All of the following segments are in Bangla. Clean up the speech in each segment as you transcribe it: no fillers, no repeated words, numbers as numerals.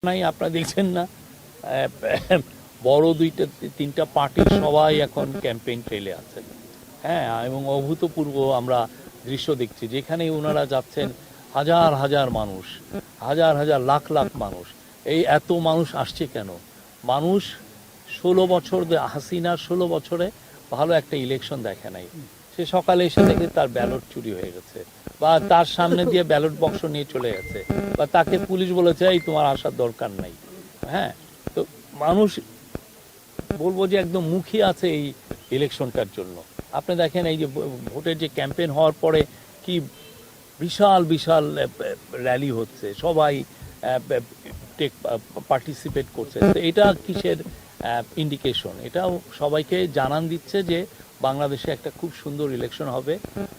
নাই আপনারা দেখছেন না বড় দুইটা তিনটা পার্টি সবাই এখন ক্যাম্পেইন ট্রেলে আছেন। হ্যাঁ, এবং অভূতপূর্ব আমরা দৃশ্য দেখছি যেখানে ওনারা যাচ্ছেন হাজার হাজার মানুষ, হাজার হাজার লাখ লাখ মানুষ। এই এত মানুষ আসছে কেন? মানুষ 16 বছর হাসিনার 16 বছরে ভালো একটা ইলেকশন দেখে নাই। সে সকালে এসে দেখে তার ব্যালট চুরি হয়ে গেছে, বা তার সামনে দিয়ে ব্যালট বক্স নিয়ে চলে গেছে, বা তাকে পুলিশ বলেছে এই তোমার আসার দরকার নাই। হ্যাঁ, তো মানুষ বলবো যে একদম মুখিয়ে আছে এই ইলেকশনটার জন্য। আপনি দেখেন এই যে ভোটের যে ক্যাম্পেইন হওয়ার পরে কি বিশাল বিশাল র্যালি হচ্ছে, সবাই পার্টিসিপেট করছে। তো এটা কিসের ইন্ডিকেশন? এটাও সবাইকে জানান দিচ্ছে যে বাংলাদেশে একটা খুব সুন্দর ইলেকশন হবে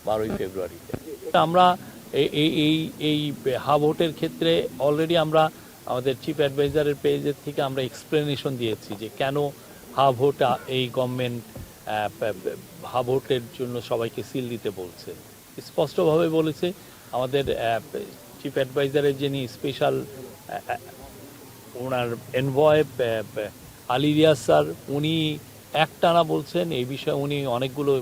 12ই ফেব্রুয়ারিতে। আমরা এই এই এই হা ভোটের ক্ষেত্রে অলরেডি আমরা আমাদের চিফ অ্যাডভাইজারের পেজের থেকে আমরা এক্সপ্লেনেশন দিয়েছি যে কেন হা ভোট এই গভর্নমেন্ট হা ভোটের জন্য সবাইকে সিল দিতে বলছে। স্পষ্টভাবে বলেছে আমাদের চিফ অ্যাডভাইজারের যিনি স্পেশাল ওনার এনভয় আলী রিয়াজ স্যার, উনি একটানা বলছেন এই বিষয়ে। উনি অনেকগুলো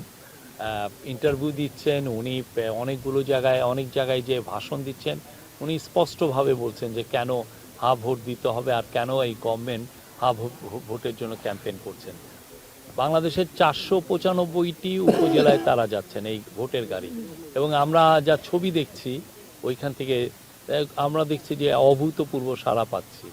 ইন্টারভিউ দিচ্ছেন, উনি অনেকগুলো জায়গায় অনেক জায়গায় যে ভাষণ দিচ্ছেন, উনি স্পষ্টভাবে বলছেন যে কেন হা ভোট দিতে হবে আর কেন এই গভর্নমেন্ট হা ভোটের জন্য ক্যাম্পেইন করছেন। বাংলাদেশের 495টি উপজেলায় তারা যাচ্ছেন এই ভোটের গাড়ি, এবং আমরা যা ছবি দেখছি ওইখান থেকে আমরা দেখছি যে অভূতপূর্ব সাড়া পাচ্ছি।